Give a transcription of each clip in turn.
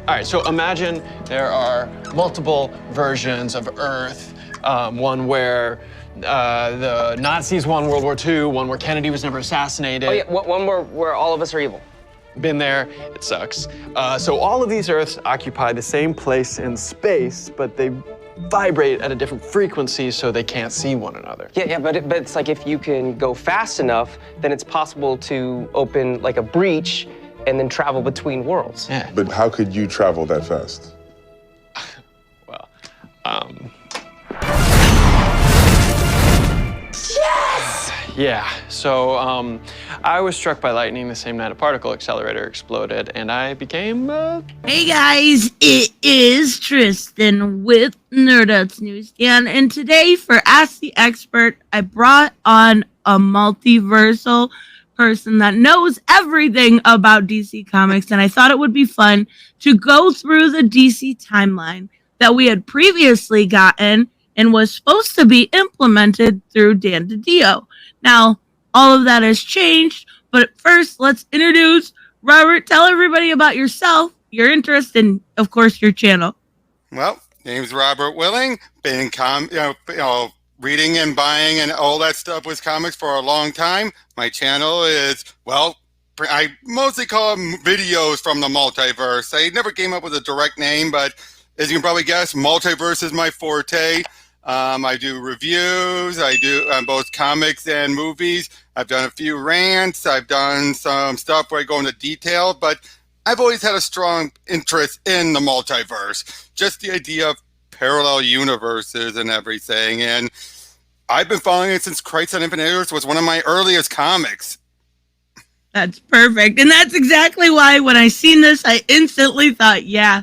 All right, so imagine there are multiple versions of Earth. One where the Nazis won World War II, one where Kennedy was never assassinated. Oh yeah, one where all of us are evil. Been there, it sucks. So all of these Earths occupy the same place in space, but they vibrate at a different frequency so they can't see one another. Yeah, but it's like if you can go fast enough, then it's possible to open like a breach and then travel between worlds. Yeah. But how could you travel that fast? Well, Yes! Yeah, so I was struck by lightning the same night a particle accelerator exploded, and I became, Hey guys, it is Tristan with Nerdouts Newsstand, and today for Ask the Expert, I brought on a multiversal person that knows everything about DC Comics, and I thought it would be fun to go through the DC timeline that we had previously gotten and was supposed to be implemented through Dan DiDio. Now, all of that has changed, but first, let's introduce Robert. Tell everybody about yourself, your interest, and, of course, your channel. Well, name's Robert Willing. Been reading and buying and all that stuff with comics for a long time. My channel is, well, I mostly call them videos from the multiverse. I never came up with a direct name, but as you can probably guess, multiverse is my forte. I do reviews. I do both comics and movies. I've done a few rants. I've done some stuff where I go into detail, but I've always had a strong interest in the multiverse. Just the idea of parallel universes and everything. And I've been following it since Crisis on Infinite Earths was one of my earliest comics. That's perfect. And that's exactly why when I seen this, I instantly thought, yeah,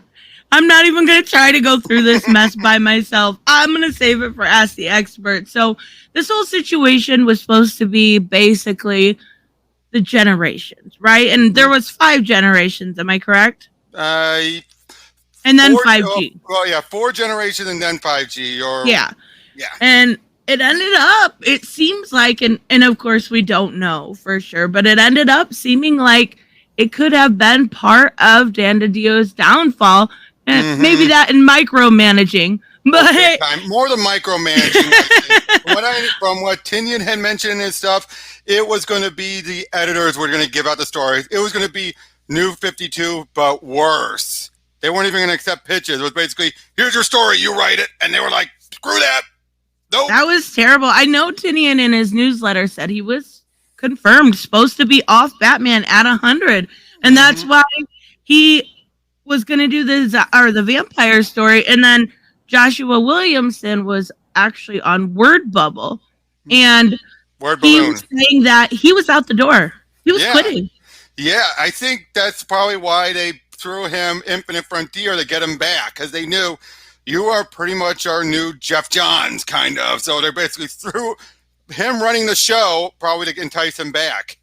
I'm not even going to try to go through this mess by myself. I'm going to save it for Ask the Expert. So this whole situation was supposed to be basically the generations, right? And there was 5 generations. Am I correct? And then 5G. Well, yeah, 4 generations and then 5G. Yeah. And it ended up, it seems like, and of course we don't know for sure, but it ended up seeming like it could have been part of Dan DiDio's downfall. And maybe that in micromanaging, but more than micromanaging. From what Tinian had mentioned in his stuff, it was going to be the editors were going to give out the stories. It was going to be New 52, but worse. They weren't even going to accept pitches. It was basically, here's your story, you write it, and they were like, screw that. Nope. That was terrible. I know Tinian in his newsletter said he was confirmed supposed to be off Batman at 100, and that's why he was going to do the vampire story, and then Joshua Williamson was actually on Word Bubble, and he was saying that he was out the door. He was quitting. Yeah, I think that's probably why they threw him Infinite Frontier to get him back, because they knew you are pretty much our new Jeff Johns, kind of. So they basically threw him running the show probably to entice him back.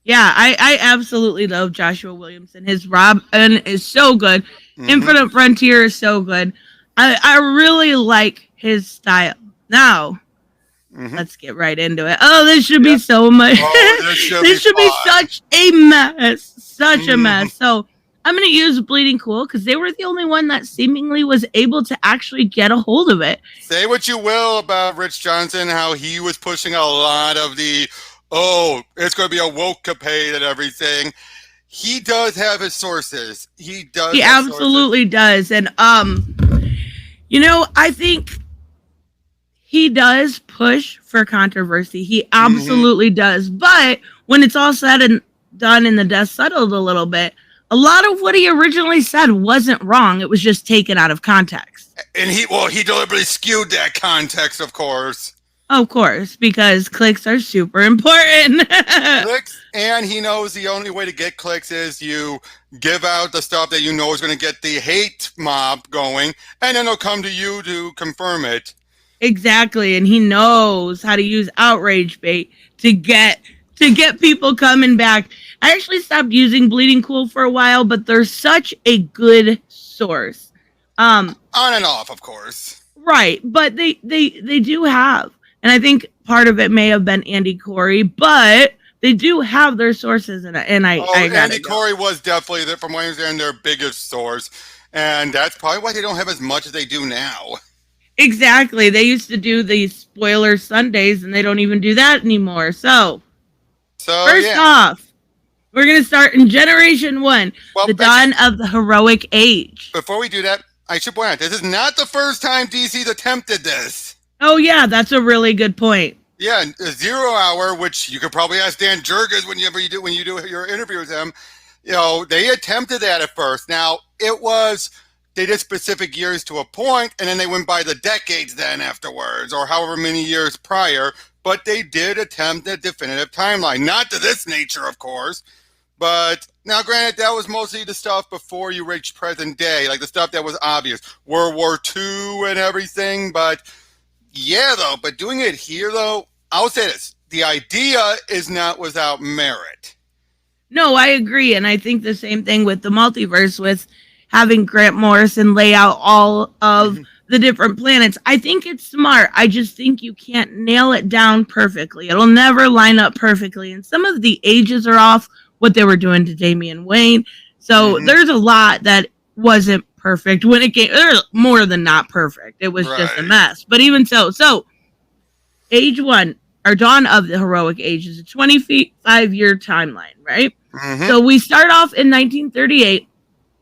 Yeah, I absolutely love Joshua Williamson. His Robin is so good. Infinite Frontier is so good. I really like his style. Now, let's get right into it. Oh, this should be so much. This should be such a mess. Such a mess. So I'm going to use Bleeding Cool because they were the only one that seemingly was able to actually get a hold of it. Say what you will about Rich Johnson, how he was pushing a lot of the, oh, it's going to be a woke-capade and everything. He does have his sources. He does. He absolutely does. And, you know, I think he does push for controversy. He absolutely does. But when it's all said and done and the dust settled a little bit, a lot of what he originally said wasn't wrong. It was just taken out of context. And he deliberately skewed that context, of course. Of course, because clicks are super important. Clicks, and he knows the only way to get clicks is you give out the stuff that you know is going to get the hate mob going, and then they'll come to you to confirm it. Exactly, and he knows how to use outrage bait to get people coming back. I actually stopped using Bleeding Cool for a while, but they're such a good source. On and off, of course. Right, but they do have. And I think part of it may have been Andy Corey, but they do have their sources, and I got Andy Corey was definitely, from what I understand, their biggest source, and that's probably why they don't have as much as they do now. Exactly. They used to do these spoiler Sundays, and they don't even do that anymore. So first off, we're going to start in Generation 1, the dawn of the heroic age. Before we do that, I should point out, this is not the first time DC's attempted this. Oh, yeah, that's a really good point. Yeah, 0 Hour, which you could probably ask Dan Jurgens when you do your interview with him. You know, they attempted that at first. Now, they did specific years to a point, and then they went by the decades then afterwards, or however many years prior. But they did attempt a definitive timeline. Not to this nature, of course. But now, granted, that was mostly the stuff before you reached present day, like the stuff that was obvious. World War II and everything. But, yeah, though. But doing it here, though, I'll say this. The idea is not without merit. No, I agree. And I think the same thing with the multiverse, with having Grant Morrison lay out all of the different planets. I think it's smart. I just think you can't nail it down perfectly. It'll never line up perfectly. And some of the ages are off, what they were doing to Damian Wayne. So there's a lot that wasn't perfect when it came, more than not perfect. It was just a mess. But even so Age 1, or Dawn of the Heroic Age, is a 25-year timeline, right? So we start off in 1938.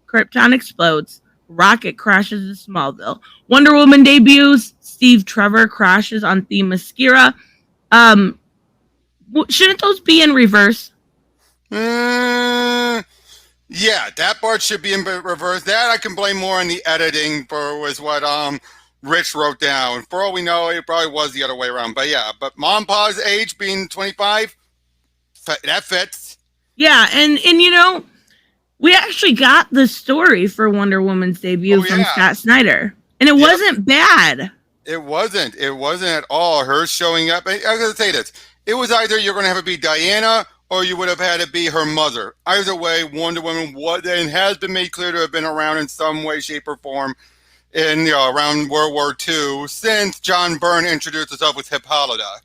Krypton explodes. Rocket crashes in Smallville. Wonder Woman debuts. Steve Trevor crashes on Themyscira. Shouldn't those be in reverse? Yeah, that part should be in reverse. That I can blame more on the editing was what Rich wrote down. For all we know, it probably was the other way around. But yeah, but Mom Pa's age being 25, that fits. Yeah, and you know, we actually got the story for Wonder Woman's debut from Scott Snyder, and it wasn't bad. It wasn't at all. Her showing up. I was going to say this. It was either you're going to have it be Diana, or you would have had it be her mother. Either way, Wonder Woman was and has been made clear to have been around in some way, shape, or form in around World War II since John Byrne introduced himself with Hippolyta.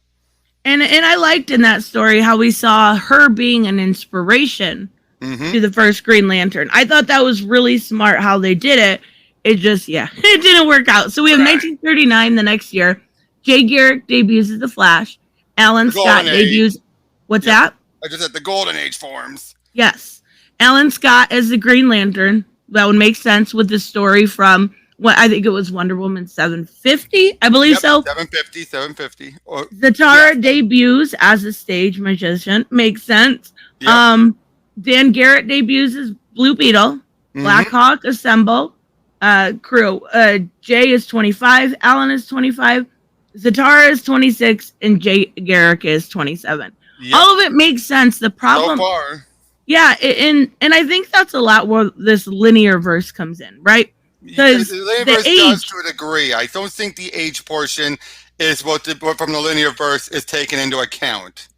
And I liked in that story how we saw her being an inspiration to the first Green Lantern. I thought that was really smart how they did it. It just, it didn't work out. So we have 1939 the next year. Jay Garrick debuts as the Flash. Alan Scott debuts. What's that? I just said the Golden Age forms. Yes. Alan Scott as the Green Lantern. That would make sense with the story from what I think it was Wonder Woman 750. I believe so. 750. Zatara debuts as a stage magician. Makes sense. Yep. Dan Garrett debuts as Blue Beetle. Black Hawk Assemble crew. Jay is 25. Alan is 25. Zatara is 26. And Jay Garrick is 27. Yep. All of it makes sense. The problem, so far. Yeah, and I think that's a lot where this linear verse comes in, right? Because the linear verse does to a degree. I don't think the age portion is what from the linear verse is taken into account.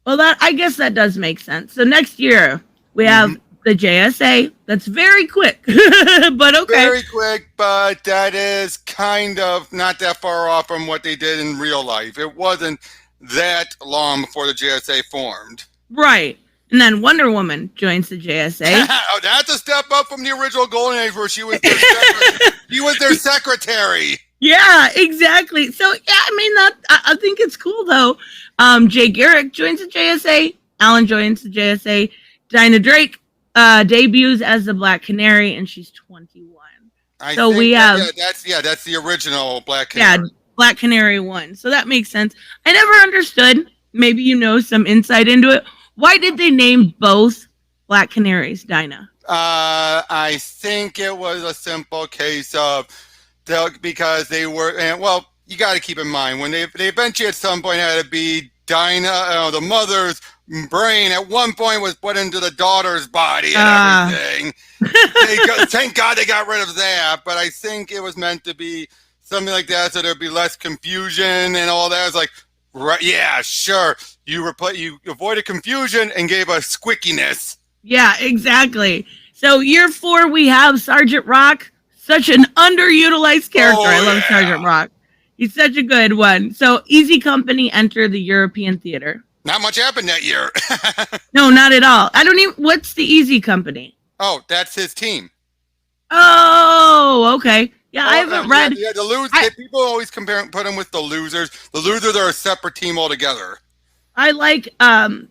Well, I guess that does make sense. So next year we have the JSA. That's very quick, but okay. Very quick, but that is kind of not that far off from what they did in real life. It wasn't that long before the JSA formed. Right. And then Wonder Woman joins the JSA. Oh, that's a step up from the original Golden Age where she was their secretary. Yeah, exactly. So, yeah, I mean, I think it's cool, though. Jay Garrick joins the JSA. Alan joins the JSA. Dinah Drake debuts as the Black Canary, and she's 21. That's the original Black Canary. Yeah, Black Canary 1. So that makes sense. I never understood. Maybe you know some insight into it. Why did they name both Black Canaries, Dinah? I think it was a simple case of because they were, and well, you got to keep in mind when they eventually at some point had to be Dinah, the mother's brain at one point was put into the daughter's body and everything. Thank God they got rid of that, but I think it was meant to be something like that so there'd be less confusion and all that. It's like, right, yeah, sure. You avoided confusion and gave us squickiness. Yeah, exactly. So year 4, we have Sergeant Rock, such an underutilized character. I love Sergeant Rock. He's such a good one. So Easy Company enter the European theater. Not much happened that year. No, not at all. I don't even. What's the Easy Company? Oh, that's his team. Oh, okay. Yeah, I haven't read. Yeah, the losers. People always put him with the losers. The losers are a separate team altogether. I like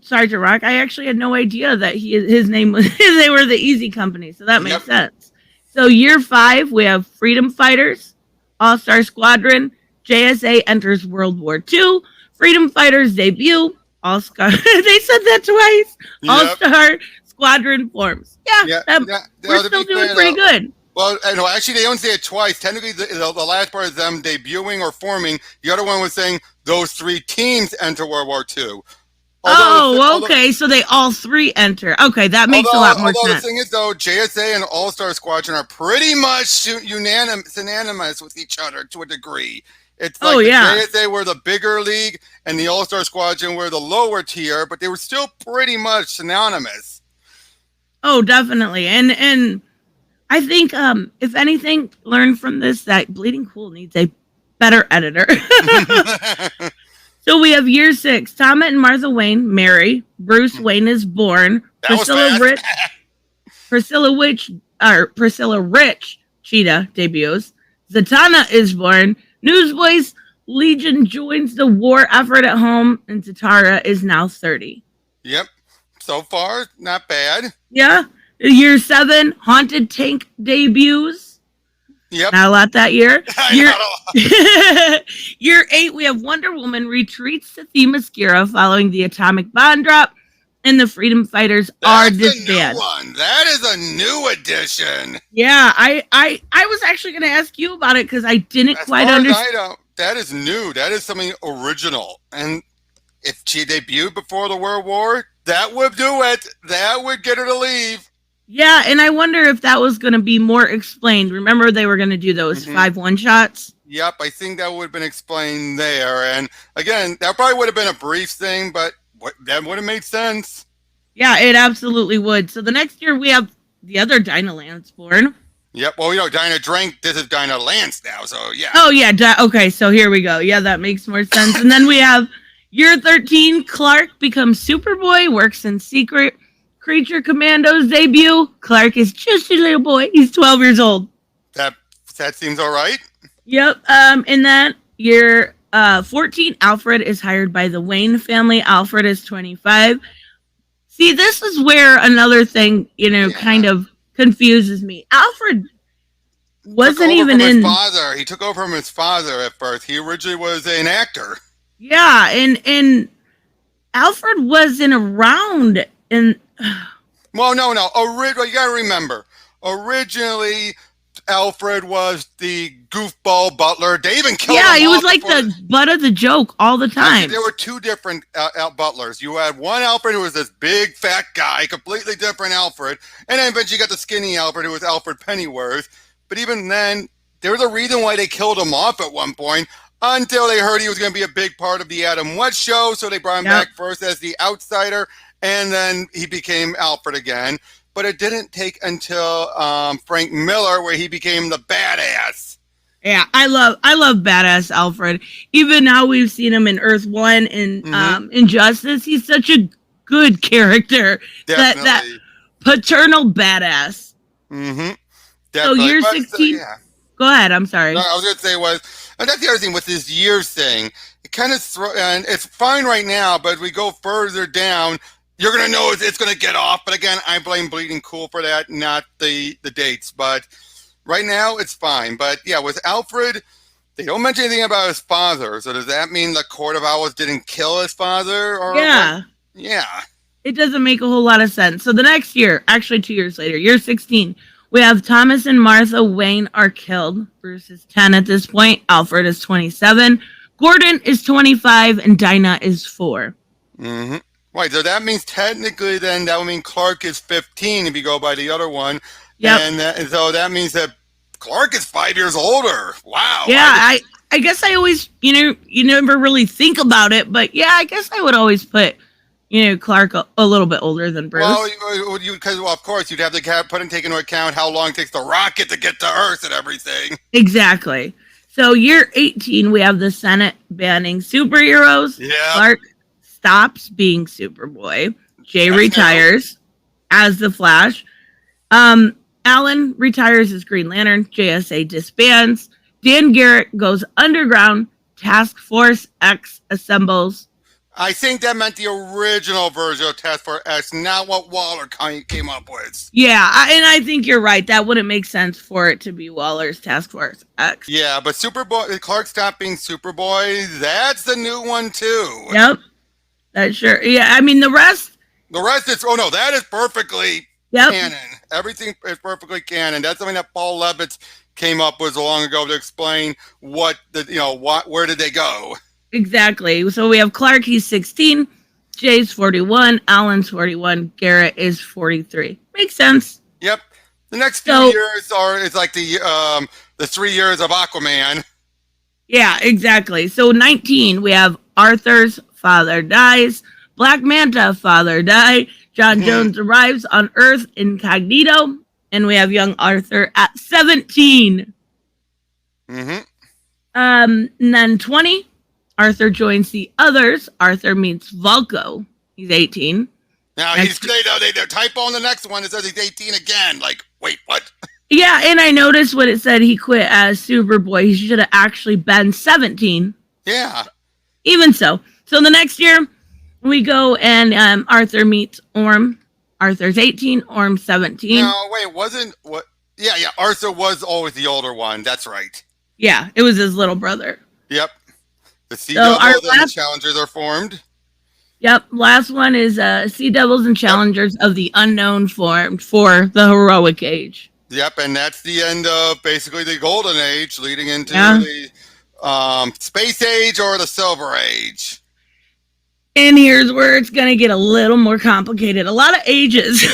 Sergeant Rock. I actually had no idea that his name was. They were the Easy Company, so that makes sense. So year 5, we have Freedom Fighters, All Star Squadron, JSA enters World War II, Freedom Fighters debut, All Star. They said that twice. Yep. All Star Squadron forms. We're still doing pretty good. Well, no, actually, they don't say it twice. Technically, the last part is them debuting or forming. The other one was saying those 3 teams enter World War II. Okay. So they all 3 enter. Okay, that makes a lot more sense. The thing is, though, JSA and All-Star Squadron are pretty much synonymous with each other to a degree. It's like the JSA were the bigger league and the All-Star Squadron were the lower tier, but they were still pretty much synonymous. Oh, definitely. And I think, if anything, learn from this that Bleeding Cool needs a better editor. So we have year 6. Tom and Martha Wayne marry. Bruce Wayne is born. Priscilla Rich Cheetah debuts. Zatanna is born. Newsboys Legion joins the war effort at home, and Zatara is now 30. Yep. So far, not bad. Yeah. Year 7, Haunted Tank debuts. Yep. Not a lot that year. Year 8, we have Wonder Woman retreats to Themyscira following the atomic bomb drop, and the Freedom Fighters are disbanded. That is a new addition. Yeah, I was actually going to ask you about it because I didn't quite understand. That is new. That is something original. And if she debuted before the World War, that would do it. That would get her to leave. Yeah, and I wonder if that was going to be more explained. Remember, they were going to do those 5 one-shots? Yep, I think that would have been explained there. And again, that probably would have been a brief thing, but that would have made sense. Yeah, it absolutely would. So the next year, we have the other Dinah Lance born. Yep, well, Dinah drank. This is Dinah Lance now, so yeah. Oh, yeah, okay, so here we go. Yeah, that makes more sense. And then we have year 13, Clark becomes Superboy, works in secret. Creature Commandos debut. Clark is just a little boy. He's 12 years old. That seems all right. Yep. In that year 14, Alfred is hired by the Wayne family. Alfred is 25. See, this is where another thing, kind of confuses me. Alfred wasn't even in. He took over from his father at birth. He originally was an actor. Yeah, and Alfred wasn't around in. Well, no. You gotta remember, originally Alfred was the goofball butler. They even killed him. Yeah, he was like the butt of the joke all the time. Actually, there were 2 different butlers. You had one Alfred who was this big fat guy, completely different Alfred, and then eventually you got the skinny Alfred who was Alfred Pennyworth. But even then, there was a reason why they killed him off at one point. Until they heard he was going to be a big part of the Adam West show, so they brought him back first as the outsider, and then he became Alfred again. But it didn't take until Frank Miller where he became the badass. Yeah, I love badass Alfred. Even now we've seen him in Earth 1 and Injustice. He's such a good character. Definitely. That paternal badass. Mm-hmm. So year 16. Go ahead. I'm sorry. No, I was going to say and that's the other thing with this years thing. It kind of and it's fine right now, but as we go further down, you're going to know it's going to get off. But again, I blame Bleeding Cool for that, not the dates. But right now, it's fine. But yeah, with Alfred, they don't mention anything about his father. So does that mean the Court of Owls didn't kill his father? Or yeah. Yeah. It doesn't make a whole lot of sense. So the next year, actually 2 years later, year 16, we have Thomas and Martha Wayne are killed. Bruce is 10 at this point. Alfred is 27. Gordon is 25. And Dinah is 4. Mm-hmm. Right, so that means technically then that would mean Clark is 15 if you go by the other one. Yep. And so that means that Clark is 5 years older. Wow. Yeah, I guess I always, you never really think about it. But yeah, I guess I would always put, Clark a little bit older than Bruce. Well, because of course you'd have to take into account how long it takes the rocket to get to Earth and everything. Exactly. So year 18, we have the Senate banning superheroes. Yeah. Clark stops being Superboy. Jay retires as the Flash. Alan retires as Green Lantern. JSA disbands. Dan Garrett goes underground. Task Force X assembles. I think that meant the original version of Task Force X, not what Waller came up with. Yeah, and I think you're right. That wouldn't make sense for it to be Waller's Task Force X. Yeah, but Superboy, Clark stopped being Superboy. That's the new one too. Yep. That's sure. Yeah, I mean the rest. The rest is that is perfectly canon. Everything is perfectly canon. That's something that Paul Levitz came up with long ago to explain where did they go. Exactly. So we have Clark, he's 16, Jay's 41, Alan's 41, Garrett is 43. Makes sense. Yep. The next few years is like the 3 years of Aquaman. Yeah, exactly. So 19, we have Arthur's father dies, Black Manta father die, John Jones arrives on Earth incognito, and we have young Arthur at 17. And then 20, Arthur joins the others. Arthur meets Vulko. He's 18. Now they typo on the next one. It says he's 18 again. Like, wait, what? Yeah, and I noticed when it said he quit as Superboy, he should have actually been 17. Yeah. Even so. So the next year, we go and Arthur meets Orm. Arthur's 18, Orm's 17. No, wait, wasn't what? Yeah, Arthur was always the older one. That's right. Yeah, it was his little brother. Yep. The Sea Devils and the Challengers are formed. Yep, last one is Sea Devils and Challengers of the Unknown formed for the Heroic Age. Yep, and that's the end of basically the Golden Age, leading into the Space Age or the Silver Age. And here's where it's going to get a little more complicated. A lot of ages.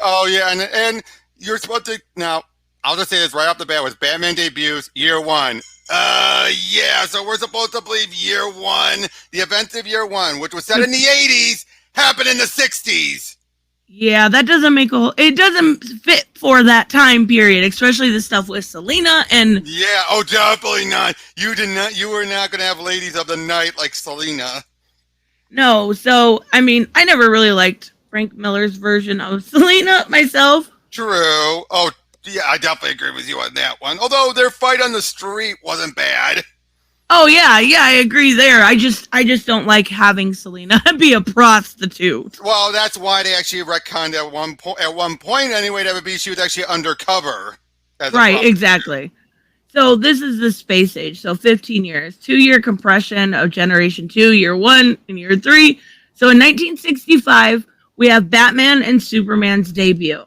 Oh, yeah, and you're supposed to... Now, I'll just say this right off the bat. Was Batman debuts year one. So we're supposed to believe year one, the events of year one, which was set in the 80s, happened in the 60s. Yeah, that doesn't it doesn't fit for that time period, especially the stuff with Selena and... Yeah, definitely not. You were not going to have Ladies of the Night like Selena. No, so, I mean, I never really liked Frank Miller's version of Selena myself. True. Oh, yeah, I definitely agree with you on that one. Although their fight on the street wasn't bad. Oh, yeah, I agree there. I just don't like having Selena be a prostitute. Well, that's why they actually retconned at one point anyway, she was actually undercover. Right, exactly. So this is the space age, so 15 years. 2-year compression of Generation 2, year 1 and year 3. So in 1965, we have Batman and Superman's debut.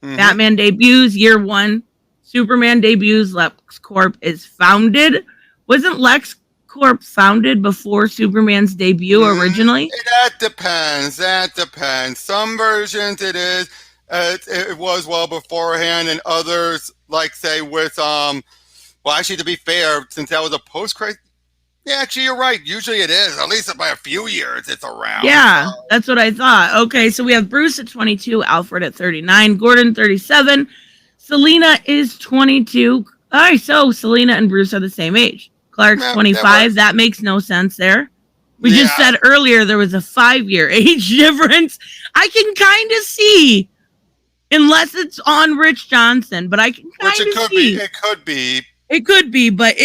Batman debuts year 1. Superman debuts. LexCorp is founded. Wasn't LexCorp founded before Superman's debut originally? That depends. Some versions it is. It was well beforehand, and others, like say with well, actually, to be fair, since that was a post-crisis, yeah, actually, you're right. Usually it is. At least by a few years, it's around. Yeah, that's what I thought. Okay, so we have Bruce at 22, Alfred at 39, Gordon 37, Selena is 22. All right, so Selena and Bruce are the same age. Clark's 25. That makes no sense there. We just said earlier there was a 5-year age difference. I can kind of see, unless it's on Rich Johnson, but I can kind of see. It could be. It could be, but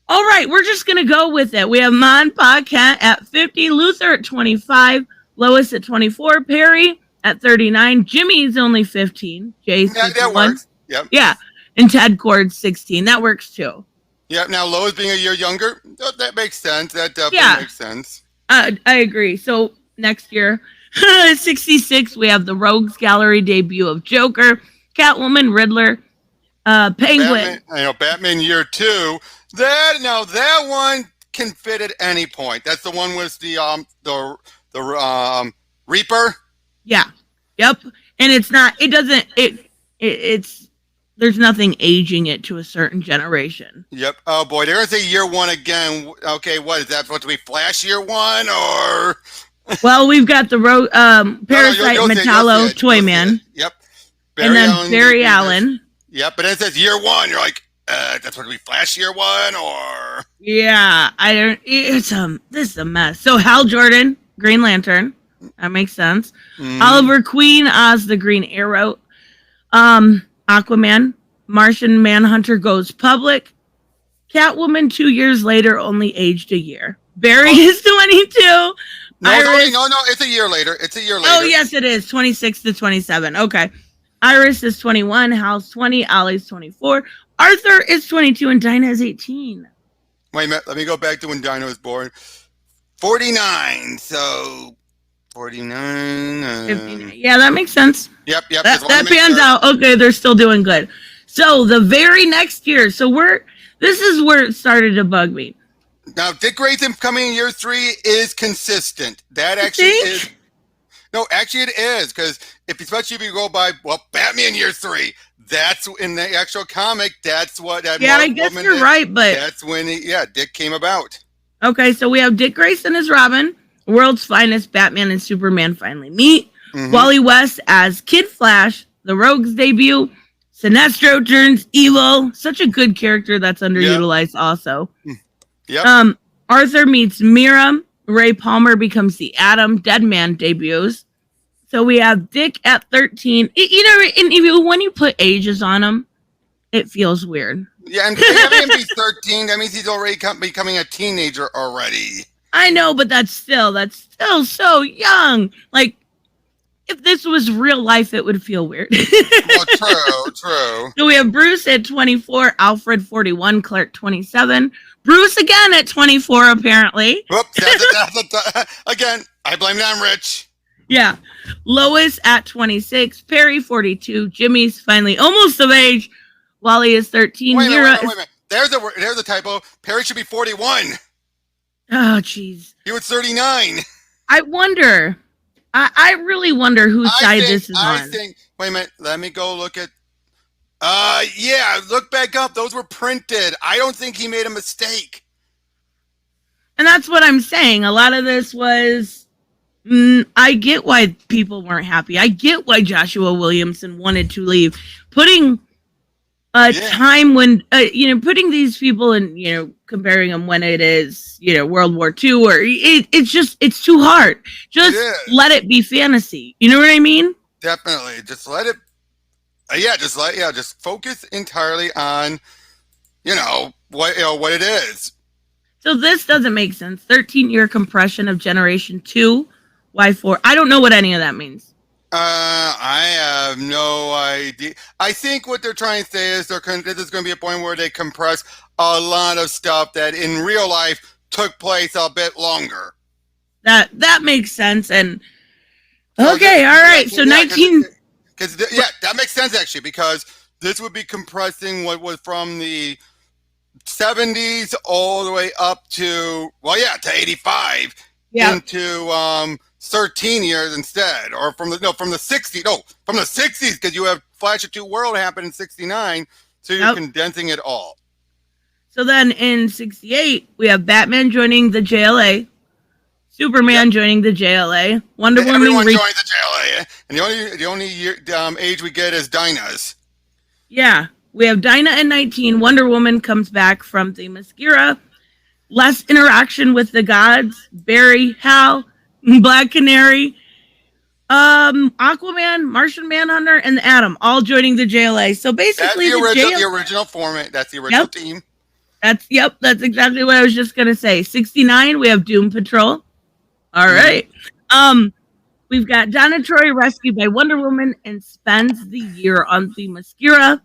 all right, we're just going to go with it. We have Mon Cat at 50, Luther at 25, Lois at 24, Perry at 39, Jimmy's only 15, Jay's 51. That works. Yep. Yeah, and Ted Cord's 16. That works too. Yeah, now Lois being a year younger, that makes sense. That definitely makes sense. I agree. So next year, 66, we have the Rogues Gallery debut of Joker, Catwoman, Riddler, Penguin. Batman year 2. That one can fit at any point. That's the one with the Reaper. Yeah. Yep. And there's nothing aging it to a certain generation. Yep. Oh boy, they're gonna say year 1 again. Okay, what is that supposed to be? Flash year 1 or? Well, we've got the Parasite Metallo Toy Man. Yep. Barry Allen. Yep, but then it says year 1. You're like, that's what we Flash Year 1, or Yeah, I don't. This is a mess. So Hal Jordan, Green Lantern, that makes sense. Oliver Queen, Oz the Green Arrow, Aquaman, Martian Manhunter goes public. Catwoman 2 years later, only aged a year. Barry is 22. no, Iris, no, it's a year later. It's a year later. oh yes, it is 26 to 27. Okay, Iris is 21. Hal's 20. Ollie's 24. Arthur is 22, and Dinah is 18. Wait a minute. Let me go back to when Dinah was born. 49. So 49. 59. Yeah, that makes sense. Yep. That pans out. Okay, they're still doing good. So the very next year, this is where it started to bug me. Now, Dick Grayson coming in year 3 is consistent. That actually is. No, actually it is, because especially if you go by, Batman year 3, that's in the actual comic, that's what that I guess you're right, but that's when Dick came about. Okay, so we have Dick Grayson as Robin, World's Finest, Batman and Superman finally meet. Wally West as Kid Flash, the Rogue's debut. Sinestro turns evil. Such a good character that's underutilized also. Yep. Arthur meets Mira. Ray Palmer becomes the Atom. Deadman debuts. So we have Dick at 13. When you put ages on him, it feels weird. Yeah, and having him be 13, that means he's already becoming a teenager already. I know, but that's still so young. Like, if this was real life, it would feel weird. Well, true. So we have Bruce at 24, Alfred 41, Clark 27. Bruce again at 24, apparently. Whoops, again, I blame it on Rich. Yeah. Lois at 26, Perry 42, Jimmy's finally almost of age. Wally is 13. Wait a minute. There's a typo. Perry should be 41. Oh, jeez. He was 39. I wonder. I really wonder whose side this is on. Wait a minute. Let me go look at. Look back up. Those were printed. I don't think he made a mistake. And that's what I'm saying. A lot of this was. I get why people weren't happy. I get why Joshua Williamson wanted to leave. Putting time when putting these people in, comparing them when it is World War II, or it's too hard. Just let it be fantasy. You know what I mean? Definitely. Just let it. Just focus entirely on what it is. So this doesn't make sense. 13-year compression of Generation 2. Why 4? I don't know what any of that means. I have no idea. I think what they're trying to say is this is going to be a point where they compress a lot of stuff that in real life took place a bit longer. That makes sense. And okay, all right. So 19. That makes sense actually, because this would be compressing what was from the 70s all the way up to to 85 into 13 years instead, or from the 60s. From the 60s, because you have Flash of Two World happen in 69, so you're condensing it all. So then in 68, we have Batman joining the JLA, Superman joining the JLA, Wonder Woman. Everyone joins the JLA, and the only age we get is Dinah's. Yeah, we have Dinah at 19. Wonder Woman comes back from the Themyscira. Less interaction with the gods. Barry, Hal, Black Canary, Aquaman, Martian Manhunter, and the Atom all joining the JLA. So basically, that's the original format. That's the original team. That's exactly what I was just gonna say. 69, we have Doom Patrol. All right. We've got Donna Troy rescued by Wonder Woman and spends the year on the Themyscira.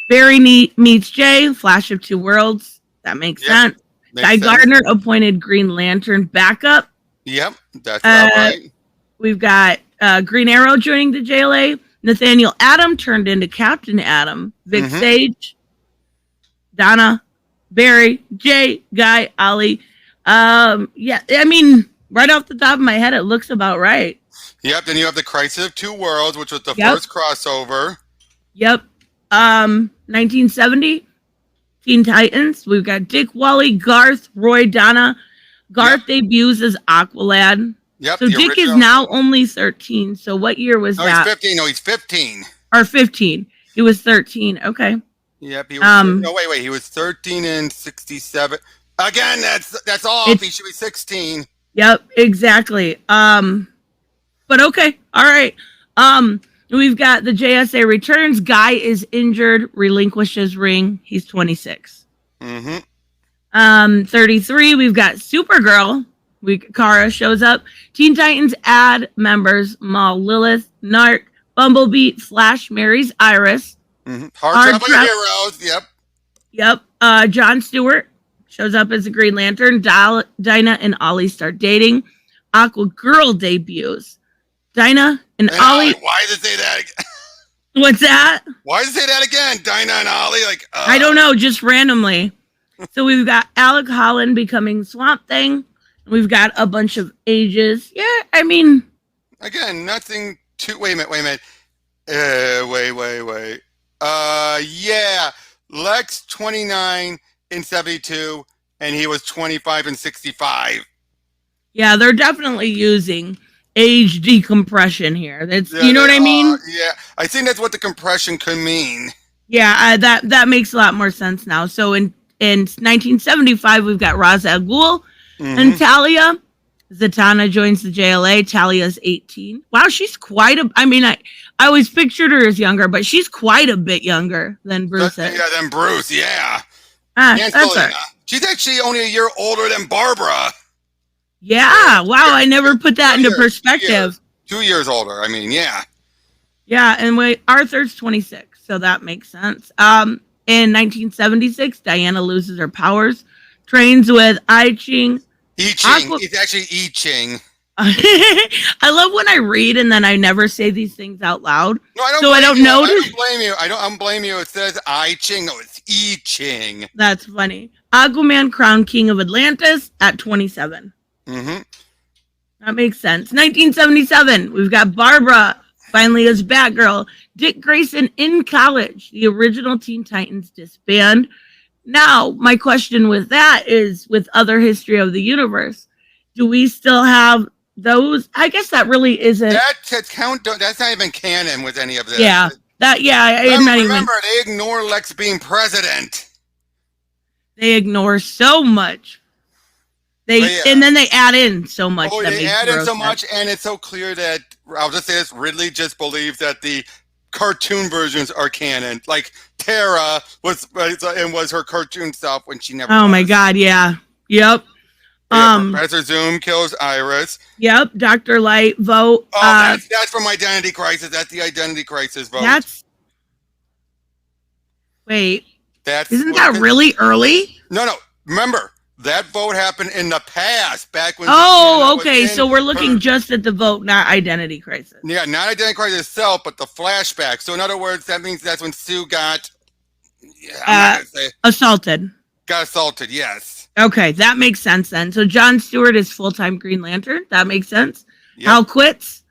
Barry meets Jay, Flash of Two Worlds. That makes sense. Guy Gardner appointed Green Lantern backup. Yep, that's right. We've got Green Arrow joining the JLA. Nathaniel Adam turned into Captain Atom. Vic Sage, Donna, Barry, Jay, Guy, Ollie. Right off the top of my head, it looks about right. Yep, then you have the Crisis of Two Worlds, which was the first crossover. Yep. 1970, Teen Titans. We've got Dick, Wally, Garth, Roy, Donna. Garth debuts as Aqualad. Yep. So Dick is now only 13. So what year was that? He's 15. No, he's 15. Or 15. He was 13. Okay. Yep. He was, no, wait. He was 13 and 67. Again, that's off. He should be 16. Yep, exactly. But okay, all right. We've got the JSA returns. Guy is injured, relinquishes ring. He's 26. 33. We've got Supergirl. Kara shows up. Teen Titans add members: Maul, Lilith, Narc, Bumblebee, Flash, marries Iris. Hard traveling heroes. Yep. John Stewart shows up as a Green Lantern. Dinah and Ollie start dating. Aqua Girl debuts. Dinah and Ollie. Why did they say that again? What's that? Why did they say that again? Dinah and Ollie? I don't know, just randomly. So we've got Alec Holland becoming Swamp Thing. We've got a bunch of ages. Yeah, I mean. Again, nothing too. Wait a minute. Wait. Yeah. Lex 29 in 72, and he was 25 and 65. Yeah, they're definitely using age decompression here. That's you know what I mean? Yeah, I think that's what the compression could mean. Yeah, that makes a lot more sense now. So in 1975, we've got Ra's al Ghul and Talia. Zatanna joins the JLA. Talia's 18. Wow, she's quite a. I mean, I always pictured her as younger, but she's quite a bit younger than Bruce is. Yeah, than Bruce. Yeah. That's her. She's actually only a year older than Barbara. Yeah. Wow, I never put that into perspective. 2 years older. I meing, yeah. Yeah, and Arthur's 26, so that makes sense. In 1976, Diana loses her powers, trains with I Ching. It's actually I Ching. I love when I read and then I never say these things out loud. No, I don't. So I don't know. I don't blame you. I don't blame you. It says I Ching. No, it's I Ching. That's funny. Aquaman crowned King of Atlantis at 27. That makes sense. 1977, we've got Barbara finally as Batgirl. Dick Grayson in college. The original Teen Titans disband. Now, my question with that is, with other history of the universe, do we still have those? I guess that really isn't. That's not even canon with any of this. Yeah. Remember, they ignore Lex being president. They ignore so much. And then they add in so much. Oh, they add in so much, and it's so clear that, I'll just say this, Ridley just believes that the cartoon versions are canon. Like Tara was her cartoon stuff when she never. Oh was. My God! Yeah. Yep. Professor Zoom kills Iris. Yep. Dr. Light vote. Oh, that's from Identity Crisis. That's the Identity Crisis vote. Isn't that really early? No. Remember, that vote happened in the past, back when. Oh, okay. So we're looking just at the vote, not Identity Crisis. Yeah, not Identity Crisis itself, but the flashback. So in other words, that means that's when Sue got assaulted. Got assaulted, yes. Okay, that makes sense then. So John Stewart is full-time Green Lantern. That makes sense. Yep. Hal quits.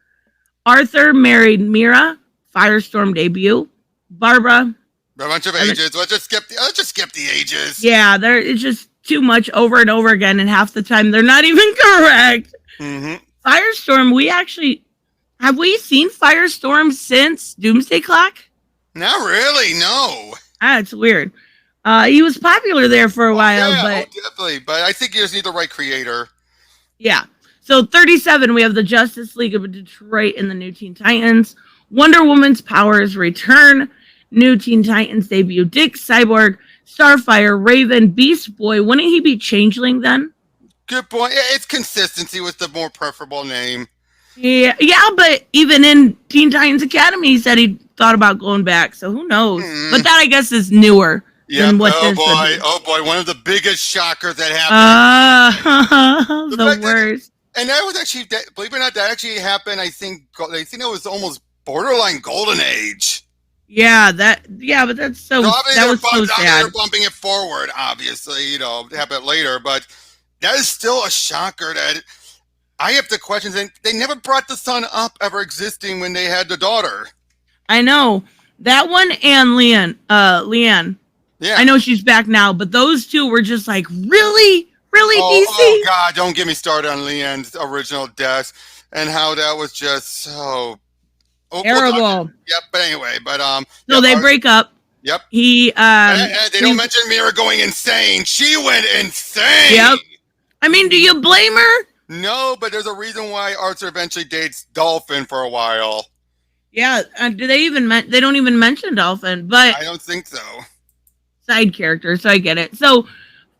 Arthur married Mira. Firestorm debut. Barbara. A bunch of ages. Let's just skip the ages. Yeah, it's just too much over and over again, and half the time they're not even correct. Firestorm, have we seen Firestorm since Doomsday Clock? Not really, no. It's weird. He was popular there for a while, but definitely. But I think you just need the right creator. Yeah. So 37, we have the Justice League of Detroit and the New Teen Titans. Wonder Woman's powers return. New Teen Titans debut. Dick, Cyborg, Starfire, Raven, Beast Boy. Wouldn't he be Changeling then? Good point. Yeah, it's consistency with the more preferable name. Yeah, but even in Teen Titans Academy, he said he thought about going back. So who knows? But that, I guess, is newer. Yeah. Oh boy! One of the biggest shockers that happened. The worst. And that was actually, believe it or not, that actually happened. I think it was almost borderline Golden Age. Yeah, but that's so. So that was so sad. They're bumping it forward, obviously. It happened later, but that is still a shocker. That I have the questions. They never brought the son up ever existing when they had the daughter. I know that one and Leanne. Yeah, I know she's back now, but those two were just like really DC. Oh God, don't get me started on Leanne's original death and how that was just so. Terrible. Yep, but anyway, So they break up. Yep. He And they don't mention Mira going insane. She went insane. Yep. I mean, do you blame her? No, but there's a reason why Arthur eventually dates Dolphin for a while. Yeah. Do they even they don't even mention Dolphin, but I don't think so. Side character, so I get it. So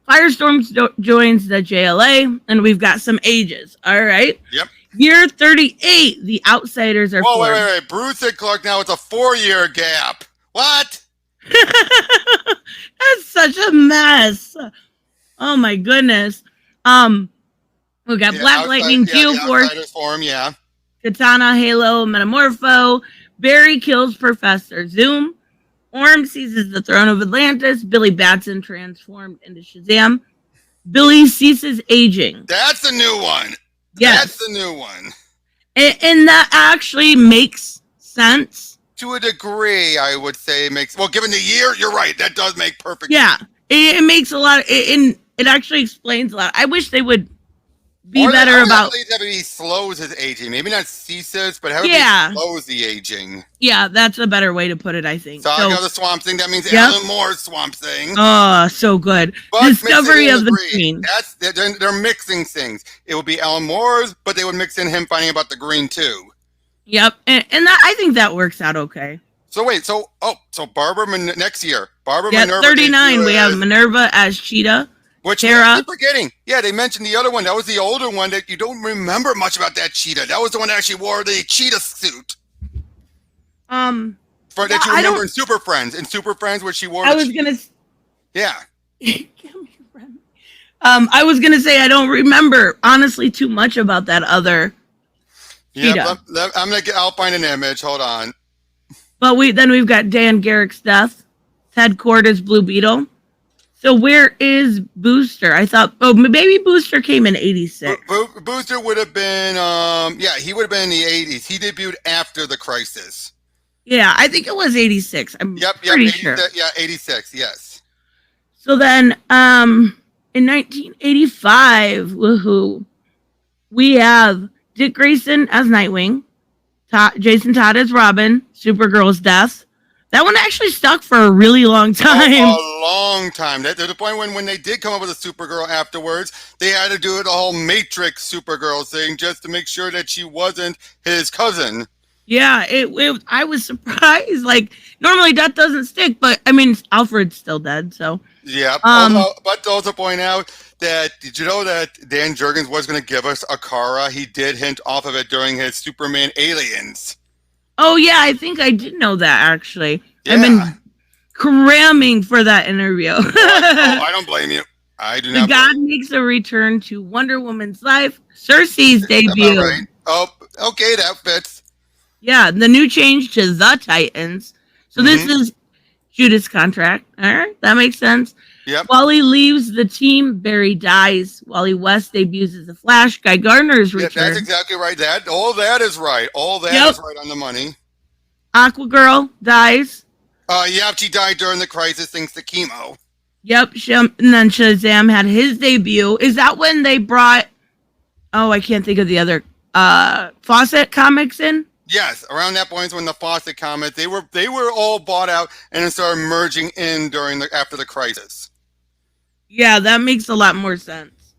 Firestorm joins the JLA, and we've got some ages. All right. Yep. Year 38, the Outsiders are formed. Wait. Bruce and Clark, now it's a 4-year gap. What? That's such a mess. Oh my goodness. We got Black Lightning, Geoforce, form, Katana, Halo, Metamorpho. Barry kills Professor Zoom. Orm seizes the throne of Atlantis. Billy Batson transformed into Shazam. Billy ceases aging. That's the new one. Yes. That's the new one. And that actually makes sense. To a degree, I would say it makes... Well, given the year, you're right. That does make perfect sense. Yeah. It makes a lot... It actually explains a lot. I wish they would be better about... He slows his aging. Maybe not ceases, but how he slows the aging. Yeah, that's a better way to put it, I think. Saga the Swamp Thing. That means Alan Moore's Swamp Thing. Oh, so good. But Discovery of the Green. They're mixing things. It would be Alan Moore's, but they would mix in him finding about the green, too. Yep, and that I think that works out okay. So wait, so Barbara next year. Minerva 39, we have Minerva as Cheetah. Which I'm forgetting. Yeah, they mentioned the other one. That was the older one that you don't remember much about that cheetah. That was the one that actually wore the cheetah suit. That you remember in Super Friends. In Super Friends where she wore I was gonna Yeah. I was gonna say I don't remember honestly too much about that other cheetah. I'll find an image. Hold on. But we've got Dan Garrick's death. Ted Cord is Blue Beetle. So where is Booster? I thought, maybe Booster came in 86. Booster would have been, he would have been in the 80s. He debuted after the Crisis. Yeah, I think it was 86. I'm pretty sure. Yeah, 86, yes. So then, in 1985, we have Dick Grayson as Nightwing, Jason Todd as Robin, Supergirl's death. That one actually stuck for a really long time. A long time. To the point when they did come up with a Supergirl afterwards, they had to do the whole Matrix Supergirl thing just to make sure that she wasn't his cousin. Yeah, I was surprised. Like, normally that doesn't stick, but, I mean, Alfred's still dead, so. Yeah, but to also point out that, did you know that Dan Jurgens was going to give us a Kara? He did hint off of it during his Superman Aliens. Oh, yeah, I think I did know that, actually. Yeah. I've been cramming for that interview. I don't blame you. I do not. The God makes a return to Wonder Woman's life. Cersei's debut. Right. Oh, okay, that fits. Yeah, the new change to the Titans. So this is Judas Contract. All right, that makes sense. Yep. Wally leaves the team. Barry dies. Wally West debuts as the Flash. Guy Gardner's return. Yeah, that's exactly right. All that is right. All that is right on the money. Aquagirl dies. She died during the Crisis thanks to chemo. Yep. And then Shazam had his debut. Is that when they brought? Oh, I can't think of the other Fawcett comics in. Yes, around that point when the Fawcett comics they were all bought out and then started merging in after the Crisis. Yeah, that makes a lot more sense.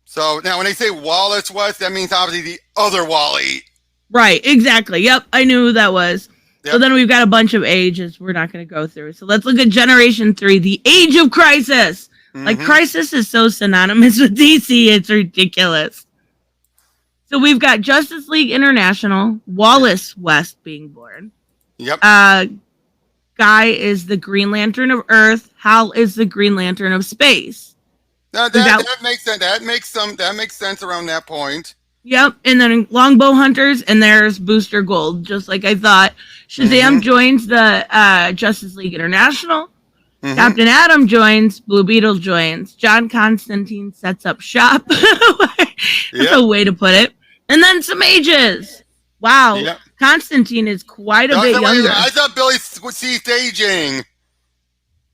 So now when they say Wallace West, that means obviously the other Wally. Right, exactly. Yep, I knew who that was. Yep. So then we've got a bunch of ages we're not going to go through. So let's look at Generation 3, the Age of Crisis. Like, Crisis is so synonymous with DC, it's ridiculous. So we've got Justice League International, Wallace West being born. Yep. Guy is the Green Lantern of Earth. Hal is the Green Lantern of Space. No, that makes sense. That makes sense around that point. Yep. And then Longbow Hunters, and there's Booster Gold, just like I thought. Shazam joins the Justice League International. Captain Atom joins. Blue Beetle joins. John Constantine sets up shop. That's a way to put it. And then some ages. Wow. Yep. Constantine is quite a bit younger. I thought Billy ceased aging.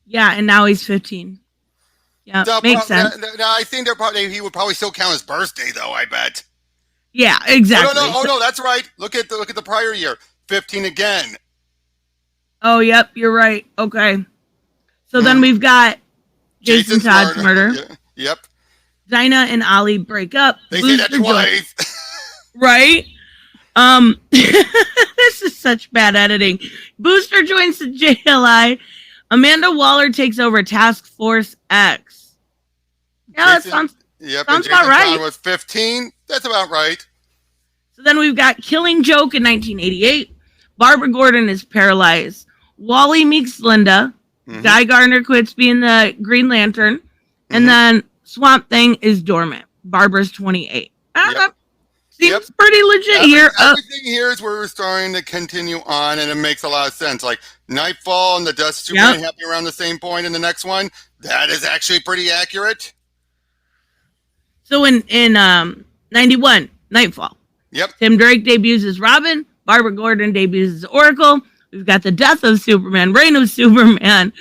Yeah, and now he's 15. Yeah, makes sense. No, I think he would probably still count his birthday, though, I bet. Yeah, exactly. Oh, no, that's right. Look at the prior year. 15 again. Oh, yep, you're right. Okay. So then we've got Jason Todd's murder. Yeah. Yep. Dinah and Ollie break up. They say that twice. Right? This is such bad editing. Booster joins the JLI. Amanda Waller takes over Task Force X. Yeah, that sounds about right. Todd was 15. That's about right. So then we've got Killing Joke in 1988. Barbara Gordon is paralyzed. Wally meets Linda. Guy Gardner quits being the Green Lantern. And then Swamp Thing is dormant. Barbara's 28. Seems pretty legit here. Everything here is where we're starting to continue on, and it makes a lot of sense. Like Nightfall and the Dust Superman happening around the same point in the next one. That is actually pretty accurate. So in 91, Nightfall. Yep. Tim Drake debuts as Robin. Barbara Gordon debuts as Oracle. We've got the death of Superman, reign of Superman.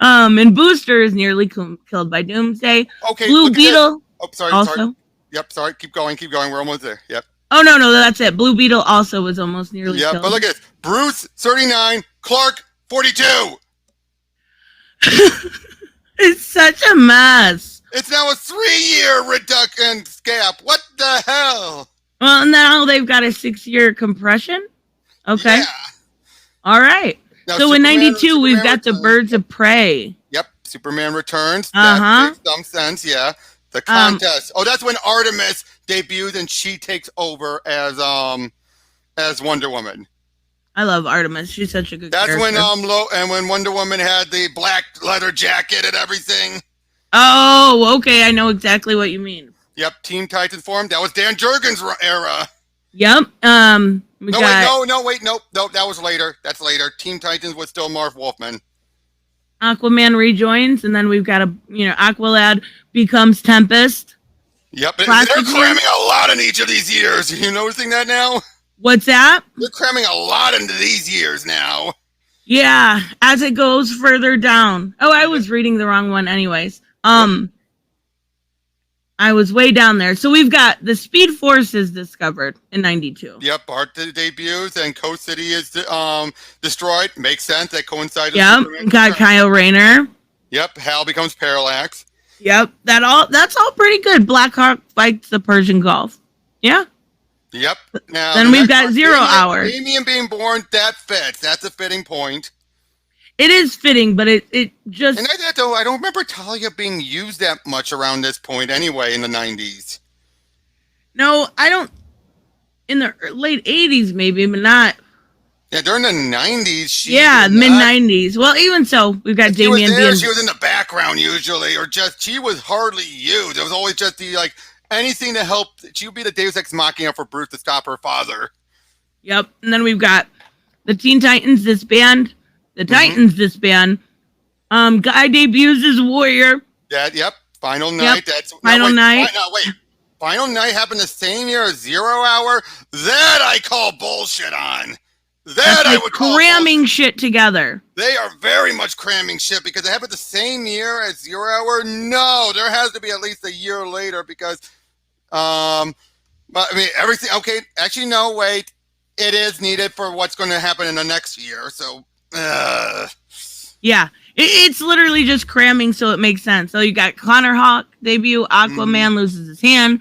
And Booster is nearly killed by Doomsday. Okay. Blue Beetle. Oh, sorry. Also. Sorry. Yep. Sorry. Keep going. We're almost there. Yep. Oh, no, that's it. Blue Beetle also was almost nearly killed. Yeah, but look at this. Bruce, 39. Clark, 42. It's such a mess. It's now a 3-year reduction gap. What the hell? Well, now they've got a 6-year compression. Okay. Yeah. All right. Now, so in 92, we've got the Birds of Prey. Yep. Superman returns. That makes some sense. Yeah. The contest. That's when Artemis debuted and she takes over as Wonder Woman. I love Artemis. She's such a good character. That's when Wonder Woman had the black leather jacket and everything. Oh, okay. I know exactly what you mean. Yep. Teen Titans formed. That was Dan Jurgens' era. Yep. Nope. That was later. That's later. Teen Titans was still Marv Wolfman. Aquaman rejoins, and then we've got Aqualad becomes Tempest. Yep, they're cramming a lot in each of these years. Are you noticing that now? What's that? They're cramming a lot into these years now. Yeah, as it goes further down. Oh, I was reading the wrong one anyways. I was way down there. So we've got the Speed Force is discovered in 92. Yep, Bart debuts and Coast City is destroyed. Makes sense. That coincided. Yep, got Kyle Rayner. Yep, Hal becomes Parallax. Yep, that's all pretty good. Blackhawk fights the Persian Gulf. Yeah. Yep. Now then we've got Zero Hour. Damien being born, that fits. That's a fitting point. It is fitting, but it just... And I don't remember Talia being used that much around this point anyway in the 90s. No, I don't... In the late 80s maybe, but not... Yeah, during the 90s, mid-90s. Well, even so, we've got Damien being... She was in the background usually, or just... She was hardly used. It was always just anything to help... She would be the Deus Ex Machina for Bruce to stop her father. Yep, and then we've got the Teen Titans disband... The Titans disband. Guy debuts as Warrior. Yep. Final Night. Yep. Final Night. Final Night happened the same year as 0 Hour. That I call bullshit on. That I would call cramming shit together. They are very much cramming shit because it happened the same year as 0 Hour. No, there has to be at least a year later because, everything. Okay, actually, no, wait. It is needed for what's going to happen in the next year. So. Yeah, it's literally just cramming so it makes sense. So you got Connor Hawk debut, Aquaman loses his hand,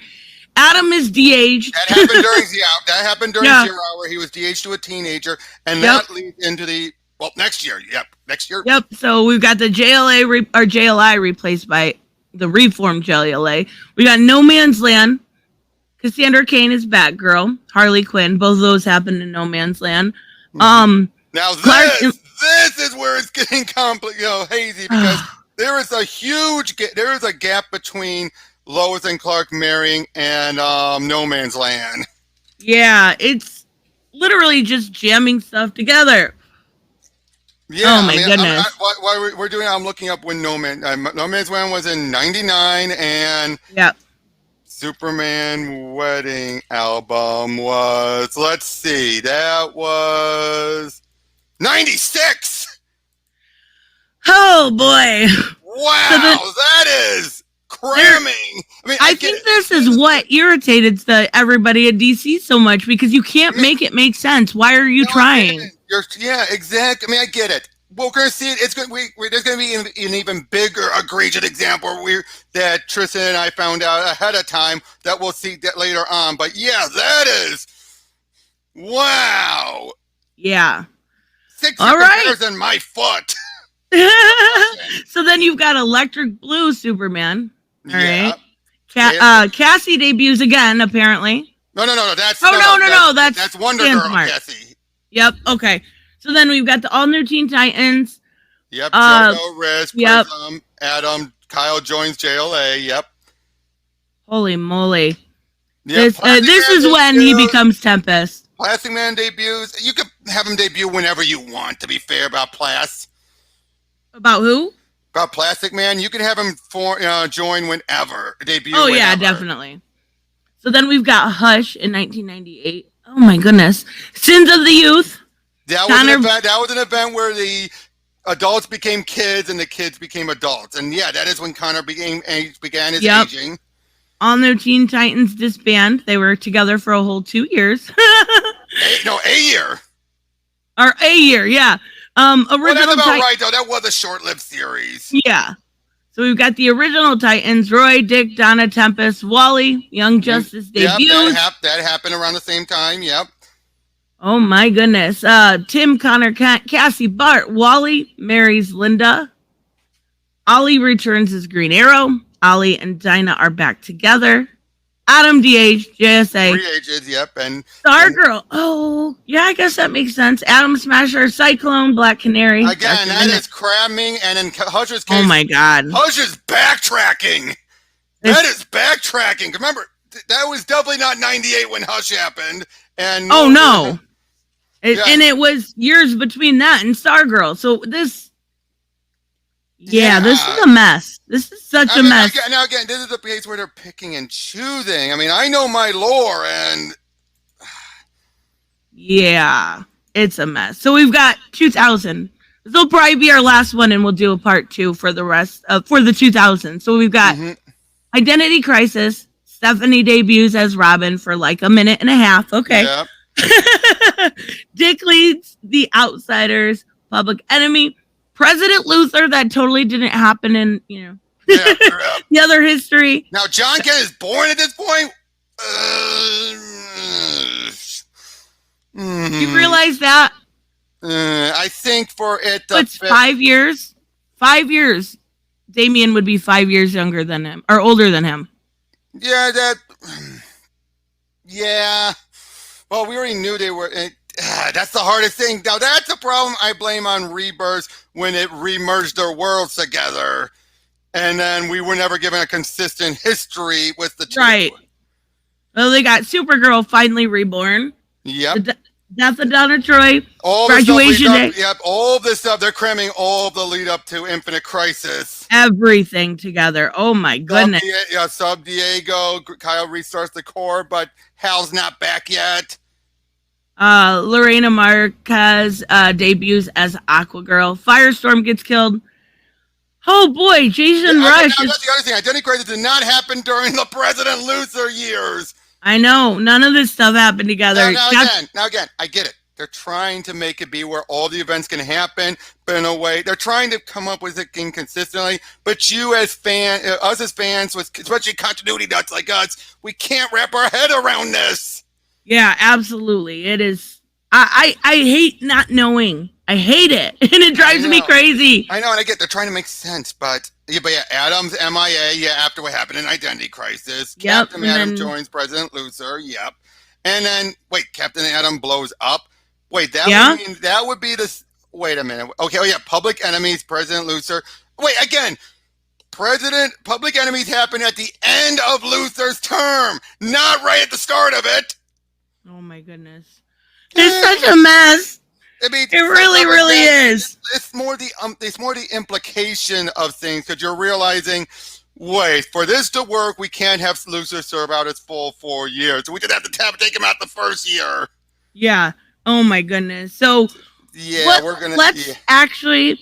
Adam is de-aged. That happened during 0 Hour. He was de-aged to a teenager, and that leads into next year. Next year. Yep. So we've got the JLI replaced by the reformed JLA. We got No Man's Land. Cassandra Cain is Batgirl. Harley Quinn. Both of those happened in No Man's Land. Now this is where it's getting hazy because there is a gap between Lois and Clark marrying and No Man's Land. Yeah, it's literally just jamming stuff together. Yeah, oh my goodness. Why we're doing? I'm looking up when No Man's Land was in '99 and Superman Wedding album was. Let's see, that was. 96! Oh boy! Wow, that is cramming. I think this is what irritated everybody at DC so much because you can't make it make sense. Why are you trying? Yeah, exactly. I mean, I get it. Well, we're going to see it. It's going. There's going to be an even bigger, egregious example that Tristan and I found out ahead of time that we'll see that later on. But yeah, that is wow. Yeah. 6 All right. hairs in my foot. So then you've got Electric Blue Superman. All Yeah. right. Cassie debuts again, apparently. No. That's no. That's Wonder Stan Girl, Smart. Cassie. Yep. Okay. So then we've got the all new Teen Titans. Yep. Jojo, Riz, Yep. Prism, Adam, Kyle joins JLA. Yep. Holy moly! Yep. This is when he becomes Tempest. Plastic Man debuts. You could have him debut whenever you want. To be fair about Plas. About who? About Plastic Man, you can have him join whenever debut. Oh yeah, definitely. So then we've got Hush in 1998. Oh my goodness, Sins of the Youth. That was an event where the adults became kids and the kids became adults, and yeah, that is when Connor began his aging. All new Teen Titans disband. They were together for a whole 2 years. a year. Or a year, yeah. Original. Well, that's about right, though. That was a short-lived series. Yeah. So we've got the original Titans: Roy, Dick, Donna, Tempest, Wally, Young Justice debuts. Yep, that happened around the same time. Yep. Oh my goodness. Tim, Connor, Cassie, Bart, Wally marries Linda. Ollie returns as Green Arrow. Ollie and Dinah are back together. Adam DH, JSA. 3 ages, yep. And Stargirl. Oh, yeah, I guess that makes sense. Atom Smasher, Cyclone, Black Canary. Again, that is cramming, and in Hush's case, oh my God. Hush is backtracking. That is backtracking. Remember, that was definitely not 98 when Hush happened. And oh no. And it was years between that and Stargirl. So this, this is a mess. This is such a mess. Again, this is a case where they're picking and choosing. I mean, I know my lore, and yeah, it's a mess. So we've got 2000. This will probably be our last one, and we'll do a part 2 for the rest for the 2000s. So we've got Identity Crisis. Stephanie debuts as Robin for like a minute and a half. Okay. Yeah. Dick leads The Outsiders, Public Enemy, President Luther. That totally didn't happen in the other history. Now John Kent is born at this point. You realize that? I think for it, it's 5 years. 5 years. Damien would be 5 years younger than him, or older than him. Yeah, yeah. Well, we already knew they were. That's the hardest thing. Now, that's the problem I blame on Rebirth when it remerged their worlds together. And then we were never given a consistent history with the two. Right. Well, they got Supergirl finally reborn. Yep. Death of Donna Troy. All Graduation Day. Yep. All this stuff. They're cramming all the lead up to Infinite Crisis. Everything together. Oh my goodness. Sub Diego. Kyle restarts the core, but Hal's not back yet. Lorena Marquez debuts as Aquagirl. Firestorm gets killed. Oh boy, Jason Rush. That's the other thing. Identity Crisis did not happen during the President Luther years. I know. None of this stuff happened together. Now again, I get it. They're trying to make it be where all the events can happen, but in a way, they're trying to come up with it consistently. But you as fans, us as fans, with especially continuity nuts like us, we can't wrap our head around this. Yeah, absolutely. It is. I hate not knowing. I hate it, and it drives me crazy. I know, and I get they're trying to make sense, but Adam's MIA. After what happened in Identity Crisis, yep, Captain Adam joins President Luther. Yep, and then Captain Adam blows up. Wait, that would be this. Wait a minute. Okay, Public Enemies, President Luther. Wait, again, Public Enemies happened at the end of Luther's term, not right at the start of it. Oh my goodness, it's such a mess. I mean, it really is. It's more the implication of things because you're realizing, wait, for this to work, we can't have Luther serve out his full 4 years. So we just have to take him out the first year. Yeah. Oh my goodness. So let's actually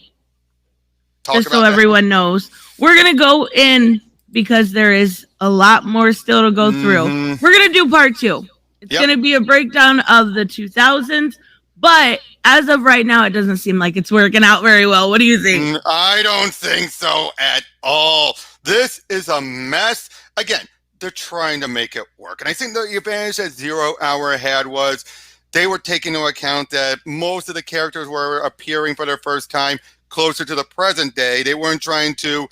talk just about so everyone knows, we're gonna go in because there is a lot more still to go through. We're gonna do part 2. It's gonna be a breakdown of the 2000s, but as of right now, it doesn't seem like it's working out very well. What do you think? I don't think so at all. This is a mess. Again, they're trying to make it work. And I think the advantage that 0 Hour had was they were taking into account that most of the characters were appearing for their first time closer to the present day. They weren't trying to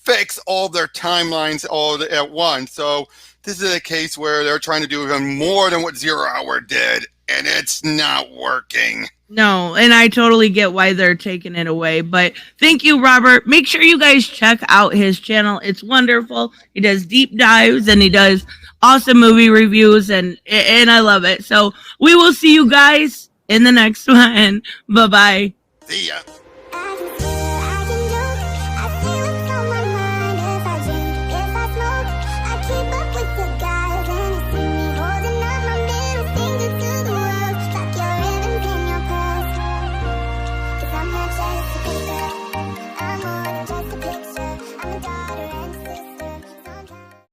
fix all their timelines all at once. So this is a case where they're trying to do even more than what 0 Hour did, and it's not working. No, and I totally get why they're taking it away. But thank you, Robert. Make sure you guys check out his channel. It's wonderful. He does deep dives and he does awesome movie reviews, and I love it. So we will see you guys in the next one. Bye-bye. See ya.